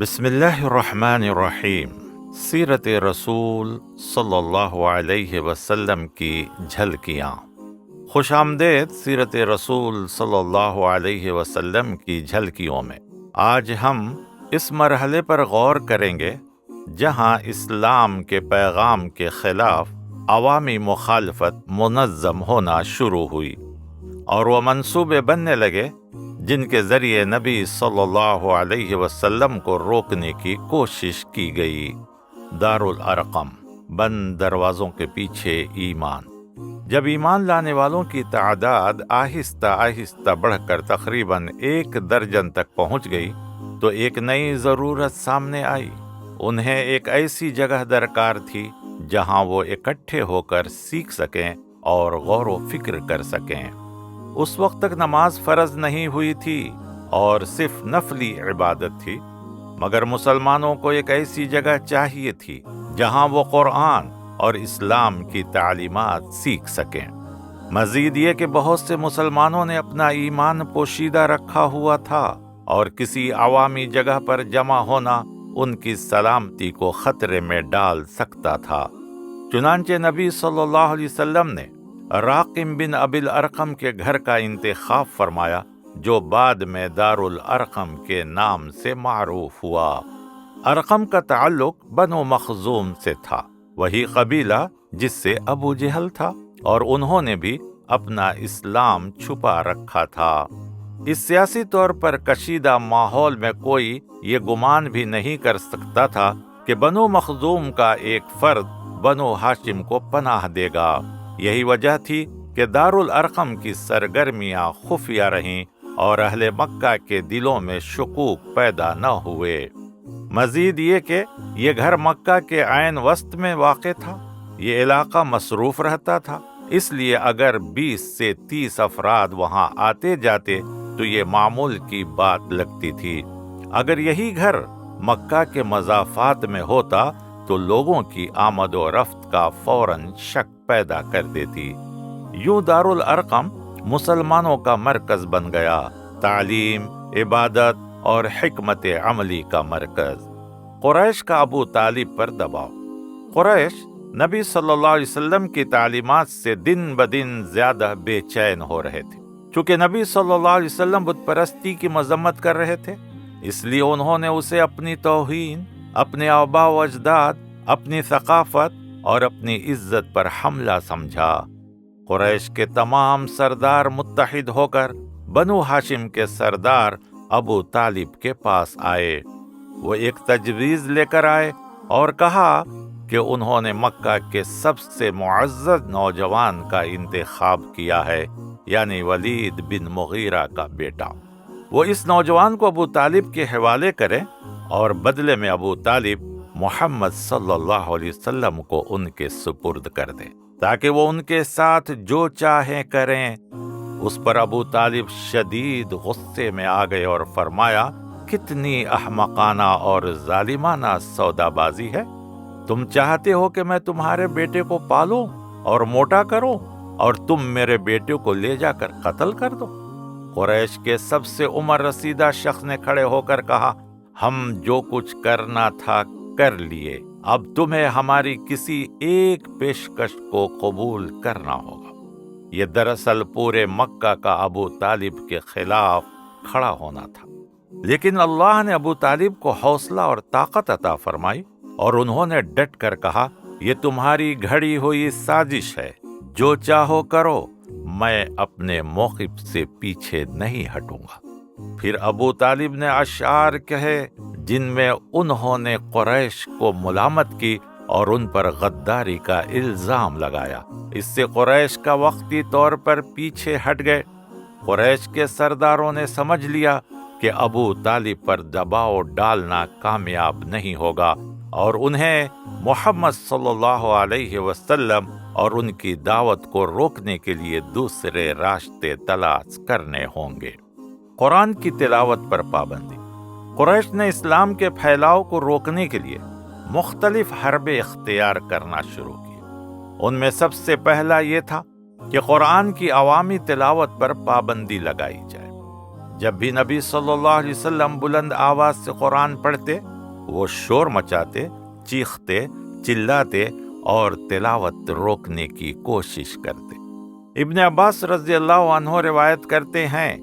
بسم اللہ الرحمن الرحیم۔ سیرت رسول صلی اللہ علیہ وسلم کی جھلکیاں۔ خوش آمدید سیرت رسول صلی اللہ علیہ وسلم کی جھلکیوں میں۔ آج ہم اس مرحلے پر غور کریں گے جہاں اسلام کے پیغام کے خلاف عوامی مخالفت منظم ہونا شروع ہوئی اور وہ منصوبے بننے لگے جن کے ذریعے نبی صلی اللہ علیہ وسلم کو روکنے کی کوشش کی گئی۔ دارالارقم، بند دروازوں کے پیچھے ایمان۔ جب ایمان لانے والوں کی تعداد آہستہ آہستہ بڑھ کر تقریباً 1 درجن تک پہنچ گئی تو ایک نئی ضرورت سامنے آئی۔ انہیں ایک ایسی جگہ درکار تھی جہاں وہ اکٹھے ہو کر سیکھ سکیں اور غور و فکر کر سکیں۔ اس وقت تک نماز فرض نہیں ہوئی تھی اور صرف نفلی عبادت تھی، مگر مسلمانوں کو ایک ایسی جگہ چاہیے تھی جہاں وہ قرآن اور اسلام کی تعلیمات سیکھ سکیں۔ مزید یہ کہ بہت سے مسلمانوں نے اپنا ایمان پوشیدہ رکھا ہوا تھا اور کسی عوامی جگہ پر جمع ہونا ان کی سلامتی کو خطرے میں ڈال سکتا تھا۔ چنانچہ نبی صلی اللہ علیہ وسلم نے راقم بن ابی الارقم کے گھر کا انتخاب فرمایا، جو بعد میں دارالارقم کے نام سے معروف ہوا۔ ارقم کا تعلق بنو مخزوم سے تھا، وہی قبیلہ جس سے ابو جہل تھا، اور انہوں نے بھی اپنا اسلام چھپا رکھا تھا۔ اس سیاسی طور پر کشیدہ ماحول میں کوئی یہ گمان بھی نہیں کر سکتا تھا کہ بنو مخزوم کا ایک فرد بنو ہاشم کو پناہ دے گا۔ یہی وجہ تھی کہ دارالارقم کی سرگرمیاں خفیہ رہیں اور اہل مکہ کے دلوں میں شکوک پیدا نہ ہوئے۔ مزید یہ کہ یہ گھر مکہ کے عین وسط میں واقع تھا، یہ علاقہ مصروف رہتا تھا، اس لیے اگر 20 سے 30 افراد وہاں آتے جاتے تو یہ معمول کی بات لگتی تھی۔ اگر یہی گھر مکہ کے مضافات میں ہوتا تو لوگوں کی آمد و رفت کا فوراً شک پیدا کر دیتی۔ یوں دارالارقم مسلمانوں کا مرکز بن گیا، تعلیم، عبادت اور حکمت عملی کا مرکز۔ قریش کا ابو طالب پر دباؤ۔ قریش نبی صلی اللہ علیہ وسلم کی تعلیمات سے دن بدن زیادہ بے چین ہو رہے تھے۔ چونکہ نبی صلی اللہ علیہ وسلم بت پرستی کی مذمت کر رہے تھے، اس لیے انہوں نے اسے اپنی توہین، اپنے آباء و اجداد، اپنی ثقافت اور اپنی عزت پر حملہ سمجھا۔ قریش کے تمام سردار متحد ہو کر بنو ہاشم کے سردار ابو طالب کے پاس آئے۔ وہ ایک تجویز لے کر آئے اور کہا کہ انہوں نے مکہ کے سب سے معزز نوجوان کا انتخاب کیا ہے، یعنی ولید بن مغیرہ کا بیٹا۔ وہ اس نوجوان کو ابو طالب کے حوالے کریں اور بدلے میں ابو طالب محمد صلی اللہ علیہ وسلم کو ان کے سپرد کر دے تاکہ وہ ان کے ساتھ جو چاہیں کریں۔ اس پر ابو طالب شدید غصے میں آ گئے اور فرمایا، کتنی احمقانہ اور ظالمانہ سودا بازی ہے! تم چاہتے ہو کہ میں تمہارے بیٹے کو پالوں اور موٹا کروں اور تم میرے بیٹے کو لے جا کر قتل کر دو۔ قریش کے سب سے عمر رسیدہ شخص نے کھڑے ہو کر کہا، ہم جو کچھ کرنا تھا کر لیے، اب تمہیں ہماری کسی ایک پیشکش کو قبول کرنا ہوگا۔ یہ دراصل پورے مکہ کا ابو طالب کے خلاف کھڑا ہونا تھا، لیکن اللہ نے ابو طالب کو حوصلہ اور طاقت عطا فرمائی اور انہوں نے ڈٹ کر کہا، یہ تمہاری گھڑی ہوئی سازش ہے، جو چاہو کرو، میں اپنے موقف سے پیچھے نہیں ہٹوں گا۔ پھر ابو طالب نے اشعار کہے جن میں انہوں نے قریش کو ملامت کی اور ان پر غداری کا الزام لگایا۔ اس سے قریش کا وقتی طور پر پیچھے ہٹ گئے۔ قریش کے سرداروں نے سمجھ لیا کہ ابو طالب پر دباؤ ڈالنا کامیاب نہیں ہوگا اور انہیں محمد صلی اللہ علیہ وسلم اور ان کی دعوت کو روکنے کے لیے دوسرے راستے تلاش کرنے ہوں گے۔ قرآن کی تلاوت پر پابندی۔ قریش نے اسلام کے پھیلاؤ کو روکنے کے لیے مختلف حربے اختیار کرنا شروع کیے۔ ان میں سب سے پہلا یہ تھا کہ قرآن کی عوامی تلاوت پر پابندی لگائی جائے۔ جب بھی نبی صلی اللہ علیہ وسلم بلند آواز سے قرآن پڑھتے، وہ شور مچاتے، چیختے، چلاتے اور تلاوت روکنے کی کوشش کرتے۔ ابن عباس رضی اللہ عنہ روایت کرتے ہیں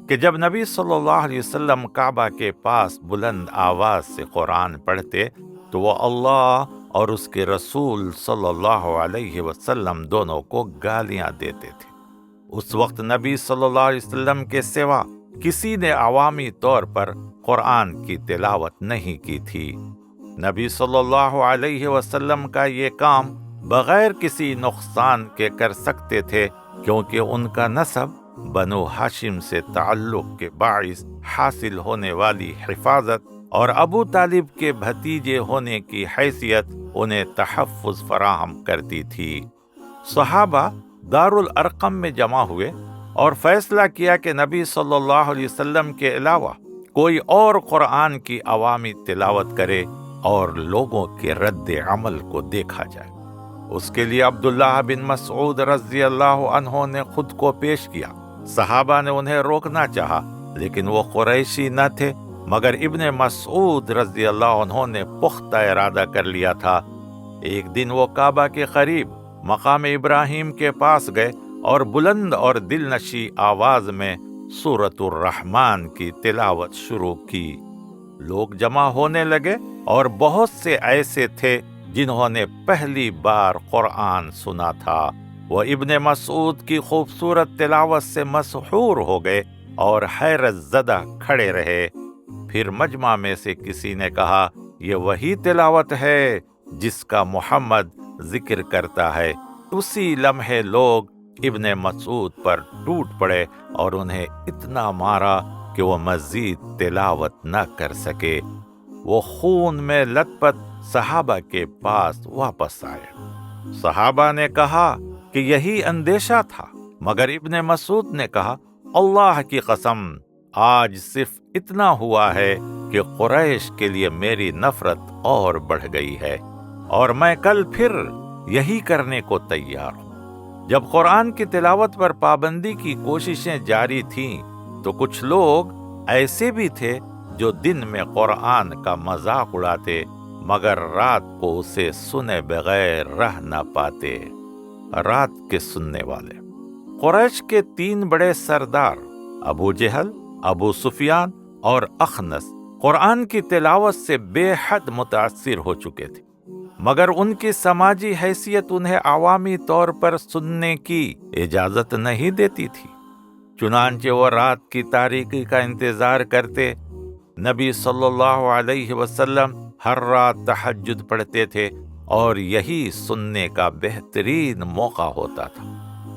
کہ جب نبی صلی اللہ علیہ وسلم کعبہ کے پاس بلند آواز سے قرآن پڑھتے تو وہ اللہ اور اس کے رسول صلی اللہ علیہ وسلم دونوں کو گالیاں دیتے تھے۔ اس وقت نبی صلی اللہ علیہ وسلم کے سوا کسی نے عوامی طور پر قرآن کی تلاوت نہیں کی تھی۔ نبی صلی اللہ علیہ وسلم کا یہ کام بغیر کسی نقصان کے کر سکتے تھے، کیونکہ ان کا نسب بنو ہاشم سے تعلق کے باعث حاصل ہونے والی حفاظت اور ابو طالب کے بھتیجے ہونے کی حیثیت انہیں تحفظ فراہم کرتی تھی۔ صحابہ دارالارقم میں جمع ہوئے اور فیصلہ کیا کہ نبی صلی اللہ علیہ وسلم کے علاوہ کوئی اور قرآن کی عوامی تلاوت کرے اور لوگوں کے رد عمل کو دیکھا جائے۔ اس کے لیے عبداللہ بن مسعود رضی اللہ عنہ نے خود کو پیش کیا۔ صحابہ نے انہیں روکنا چاہا، لیکن وہ قریشی نہ تھے، مگر ابن مسعود رضی اللہ عنہ نے پختہ ارادہ کر لیا تھا۔ ایک دن وہ کعبہ کے قریب مقام ابراہیم کے پاس گئے اور بلند اور دل نشی آواز میں سورۃ الرحمن کی تلاوت شروع کی۔ لوگ جمع ہونے لگے اور بہت سے ایسے تھے جنہوں نے پہلی بار قرآن سنا تھا۔ وہ ابن مسعود کی خوبصورت تلاوت سے مسحور ہو گئے اور حیرت زدہ کھڑے رہے۔ پھر مجمع میں سے کسی نے کہا، یہ وہی تلاوت ہے جس کا محمد ذکر کرتا ہے۔ اسی لمحے لوگ ابن مسعود پر ٹوٹ پڑے اور انہیں اتنا مارا کہ وہ مزید تلاوت نہ کر سکے۔ وہ خون میں لت پت صحابہ کے پاس واپس آئے۔ صحابہ نے کہا کہ یہی اندیشہ تھا، مگر ابن مسعود نے کہا، اللہ کی قسم، آج صرف اتنا ہوا ہے کہ قریش کے لیے میری نفرت اور بڑھ گئی ہے، اور میں کل پھر یہی کرنے کو تیار ہوں۔ جب قرآن کی تلاوت پر پابندی کی کوششیں جاری تھیں تو کچھ لوگ ایسے بھی تھے جو دن میں قرآن کا مذاق اڑاتے، مگر رات کو اسے سنے بغیر رہ نہ پاتے۔ رات کے سننے والے قریش کے 3 بڑے سردار ابو جہل، ابو سفیان اور اخنس قرآن کی تلاوت سے بے حد متاثر ہو چکے تھے، مگر ان کی سماجی حیثیت انہیں عوامی طور پر سننے کی اجازت نہیں دیتی تھی۔ چنانچہ وہ رات کی تاریکی کا انتظار کرتے۔ نبی صلی اللہ علیہ وسلم ہر رات تہجد پڑھتے تھے اور یہی سننے کا بہترین موقع ہوتا تھا۔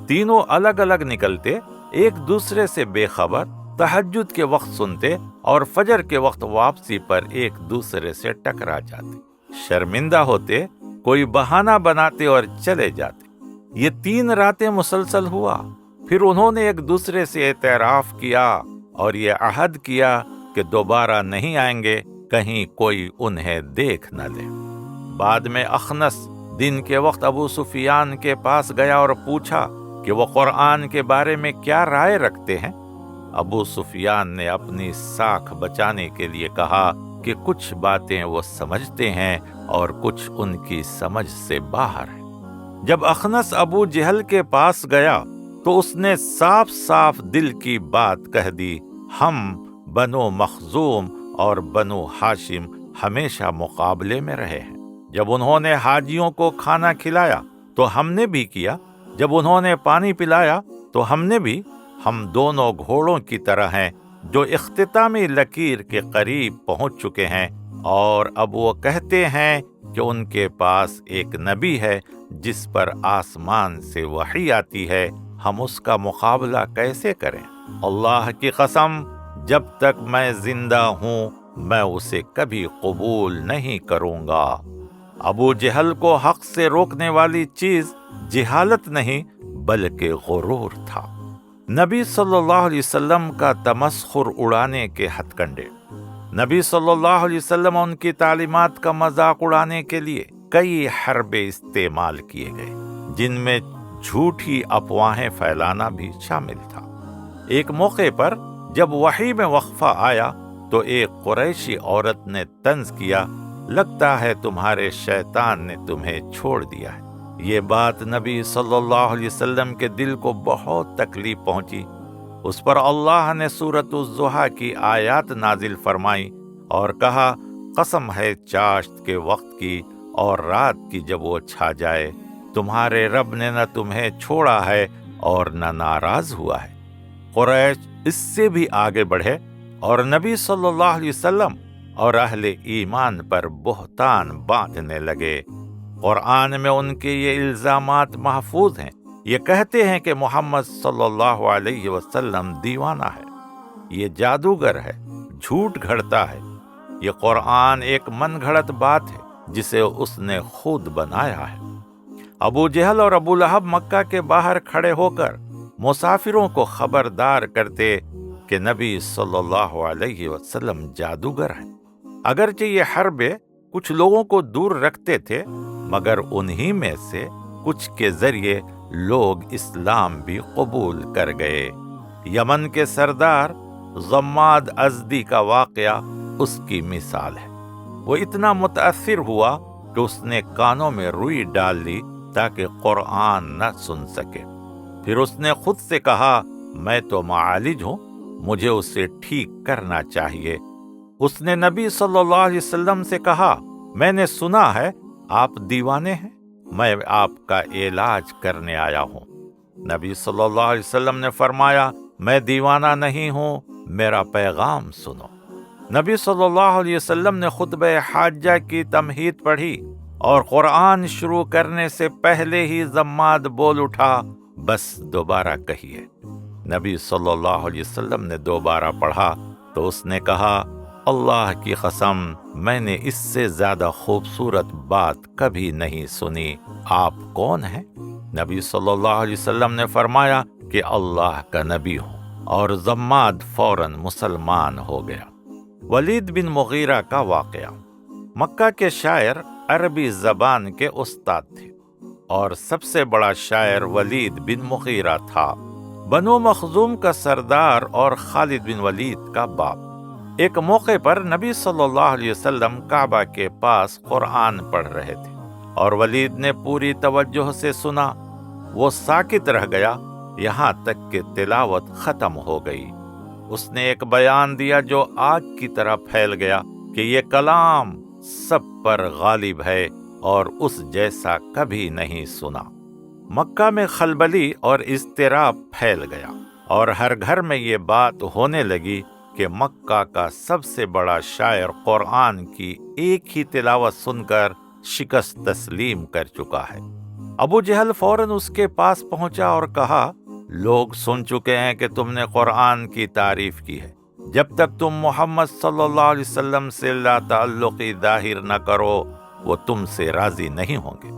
تینوں الگ الگ نکلتے، ایک دوسرے سے بے خبر، تہجد کے وقت سنتے اور فجر کے وقت واپسی پر ایک دوسرے سے ٹکرا جاتے۔ شرمندہ ہوتے، کوئی بہانہ بناتے اور چلے جاتے۔ یہ 3 راتیں مسلسل ہوا۔ پھر انہوں نے ایک دوسرے سے اعتراف کیا اور یہ عہد کیا کہ دوبارہ نہیں آئیں گے، کہیں کوئی انہیں دیکھ نہ لے۔ بعد میں اخنس دن کے وقت ابو سفیان کے پاس گیا اور پوچھا کہ وہ قرآن کے بارے میں کیا رائے رکھتے ہیں۔ ابو سفیان نے اپنی ساکھ بچانے کے لیے کہا کہ کچھ باتیں وہ سمجھتے ہیں اور کچھ ان کی سمجھ سے باہر ہیں۔ جب اخنس ابو جہل کے پاس گیا تو اس نے صاف صاف دل کی بات کہہ دی، ہم بنو مخزوم اور بنو ہاشم ہمیشہ مقابلے میں رہے ہیں۔ جب انہوں نے حاجیوں کو کھانا کھلایا تو ہم نے بھی کیا، جب انہوں نے پانی پلایا تو ہم نے بھی۔ ہم دونوں گھوڑوں کی طرح ہیں جو اختتامی لکیر کے قریب پہنچ چکے ہیں، اور اب وہ کہتے ہیں کہ ان کے پاس ایک نبی ہے جس پر آسمان سے وحی آتی ہے، ہم اس کا مقابلہ کیسے کریں؟ اللہ کی قسم، جب تک میں زندہ ہوں میں اسے کبھی قبول نہیں کروں گا۔ ابو جہل کو حق سے روکنے والی چیز جہالت نہیں بلکہ غرور تھا۔ نبی صلی اللہ علیہ وسلم کا تمسخر اڑانے کے ہتھ کنڈے۔ نبی صلی اللہ علیہ وسلم ان کی تعلیمات کا مذاق اڑانے کے لیے کئی حربے استعمال کیے گئے، جن میں جھوٹی افواہیں پھیلانا بھی شامل تھا۔ ایک موقع پر جب وحی میں وقفہ آیا تو ایک قریشی عورت نے طنز کیا، لگتا ہے تمہارے شیطان نے تمہیں چھوڑ دیا ہے۔ یہ بات نبی صلی اللہ علیہ وسلم کے دل کو بہت تکلیف پہنچی۔ اس پر اللہ نے سورۃ الضحیٰ کی آیات نازل فرمائی اور کہا، قسم ہے چاشت کے وقت کی اور رات کی جب وہ چھا جائے، تمہارے رب نے نہ تمہیں چھوڑا ہے اور نہ ناراض ہوا ہے۔ قریش اس سے بھی آگے بڑھے اور نبی صلی اللہ علیہ وسلم اور اہل ایمان پر بہتان باندھنے لگے۔ قرآن میں ان کے یہ الزامات محفوظ ہیں۔ یہ کہتے ہیں کہ محمد صلی اللہ علیہ وسلم دیوانہ ہے، یہ جادوگر ہے، جھوٹ گھڑتا ہے۔ یہ قرآن ایک من گھڑت بات ہے جسے اس نے خود بنایا ہے۔ ابو جہل اور ابو لہب مکہ کے باہر کھڑے ہو کر مسافروں کو خبردار کرتے کہ نبی صلی اللہ علیہ وسلم جادوگر ہیں۔ اگرچہ یہ حربے کچھ لوگوں کو دور رکھتے تھے، مگر انہی میں سے کچھ کے ذریعے لوگ اسلام بھی قبول کر گئے۔ یمن کے سردار ضماد ازدی کا واقعہ اس کی مثال ہے۔ وہ اتنا متاثر ہوا کہ اس نے کانوں میں روئی ڈال لی تاکہ قرآن نہ سن سکے۔ پھر اس نے خود سے کہا، میں تو معالج ہوں، مجھے اسے ٹھیک کرنا چاہیے۔ اس نے نبی صلی اللہ علیہ وسلم سے کہا، میں نے سنا ہے آپ دیوانے ہیں، میں آپ کا علاج کرنے آیا ہوں۔ نبی صلی اللہ علیہ وسلم نے فرمایا، میں دیوانہ نہیں ہوں، میرا پیغام سنو۔ نبی صلی اللہ علیہ وسلم نے خطبہ حاجہ کی تمہید پڑھی اور قرآن شروع کرنے سے پہلے ہی ضماد بول اٹھا، بس دوبارہ کہیے۔ نبی صلی اللہ علیہ وسلم نے دوبارہ پڑھا تو اس نے کہا، اللہ کی قسم میں نے اس سے زیادہ خوبصورت بات کبھی نہیں سنی، آپ کون ہیں؟ نبی صلی اللہ علیہ وسلم نے فرمایا کہ اللہ کا نبی ہوں، اور ضماد فوراً مسلمان ہو گیا۔ ولید بن مغیرہ کا واقعہ۔ مکہ کے شاعر عربی زبان کے استاد تھے اور سب سے بڑا شاعر ولید بن مغیرہ تھا، بنو مخزوم کا سردار اور خالد بن ولید کا باپ۔ ایک موقع پر نبی صلی اللہ علیہ وسلم کعبہ کے پاس قرآن پڑھ رہے تھے اور ولید نے پوری توجہ سے سنا۔ وہ ساکت رہ گیا یہاں تک کہ تلاوت ختم ہو گئی۔ اس نے ایک بیان دیا جو آگ کی طرح پھیل گیا کہ یہ کلام سب پر غالب ہے اور اس جیسا کبھی نہیں سنا۔ مکہ میں خلبلی اور اضطراب پھیل گیا اور ہر گھر میں یہ بات ہونے لگی کہ مکہ کا سب سے بڑا شاعر قرآن کی ایک ہی تلاوت سن کر شکست تسلیم کر چکا ہے۔ ابو جہل فوراً اس کے پاس پہنچا اور کہا، لوگ سن چکے ہیں کہ تم نے قرآن کی تعریف کی ہے، جب تک تم محمد صلی اللہ علیہ وسلم سے لا تعلقی ظاہر نہ کرو وہ تم سے راضی نہیں ہوں گے۔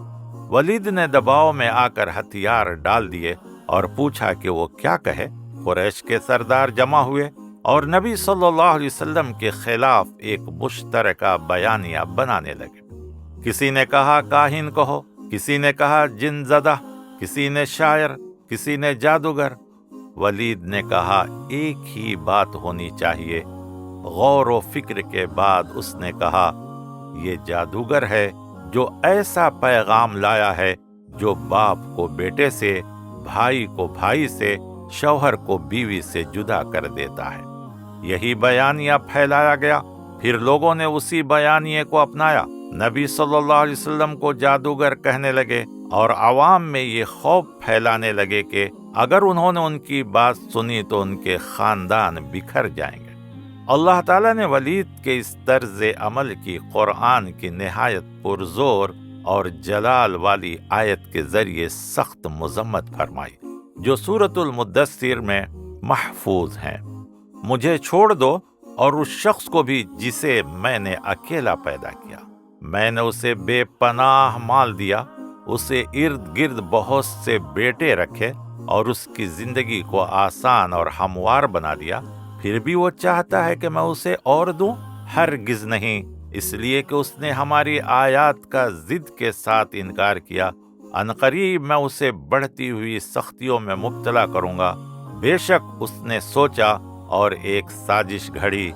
ولید نے دباؤ میں آ کر ہتھیار ڈال دیے اور پوچھا کہ وہ کیا کہے۔ قریش کے سردار جمع ہوئے اور نبی صلی اللہ علیہ وسلم کے خلاف ایک مشترکہ بیانیہ بنانے لگے۔ کسی نے کہا کاہن کہو، کسی نے کہا جن زدہ، کسی نے شاعر، کسی نے جادوگر۔ ولید نے کہا ایک ہی بات ہونی چاہیے۔ غور و فکر کے بعد اس نے کہا، یہ جادوگر ہے جو ایسا پیغام لایا ہے جو باپ کو بیٹے سے، بھائی کو بھائی سے، شوہر کو بیوی سے جدا کر دیتا ہے۔ یہی بیانیہ پھیلایا گیا، پھر لوگوں نے اسی بیانیے کو اپنایا، نبی صلی اللہ علیہ وسلم کو جادوگر کہنے لگے اور عوام میں یہ خوف پھیلانے لگے کہ اگر انہوں نے ان کی بات سنی تو ان کے خاندان بکھر جائیں گے۔ اللہ تعالیٰ نے ولید کے اس طرز عمل کی قرآن کی نہایت پرزور اور جلال والی آیت کے ذریعے سخت مذمت فرمائی، جو سورۃ المدثر میں محفوظ ہیں۔ مجھے چھوڑ دو اور اس شخص کو بھی جسے میں نے اکیلا پیدا کیا۔ میں نے اسے بے پناہ مال دیا، اسے ارد گرد بہت سے بیٹے رکھے اور اس کی زندگی کو آسان اور ہموار بنا دیا، پھر بھی وہ چاہتا ہے کہ میں اسے اور دوں؟ ہرگز نہیں، اس لیے کہ اس نے ہماری آیات کا ضد کے ساتھ انکار کیا۔ عنقریب میں اسے بڑھتی ہوئی سختیوں میں مبتلا کروں گا۔ بے شک اس نے سوچا اور ایک سازش گھڑی،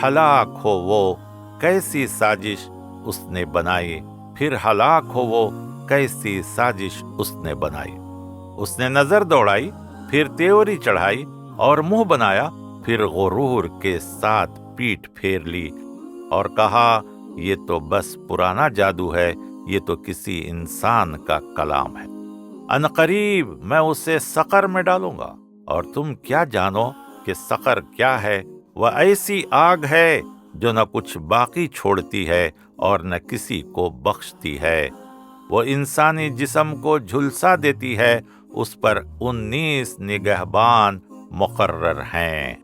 ہلاک ہو وہ کیسی سازش اس نے بنائی، پھر ہلاک ہو وہ کیسی سازش اس نے بنائی۔ اس نے نظر دوڑائی، پھر تیوری چڑھائی اور منہ بنایا، پھر غرور کے ساتھ پیٹھ پھیر لی اور کہا یہ تو بس پرانا جادو ہے، یہ تو کسی انسان کا کلام ہے۔ عنقریب میں اسے سقر میں ڈالوں گا، اور تم کیا جانو کہ سقر کیا ہے؟ وہ ایسی آگ ہے جو نہ کچھ باقی چھوڑتی ہے اور نہ کسی کو بخشتی ہے۔ وہ انسانی جسم کو جھلسا دیتی ہے، اس پر 19 نگہبان مقرر ہیں۔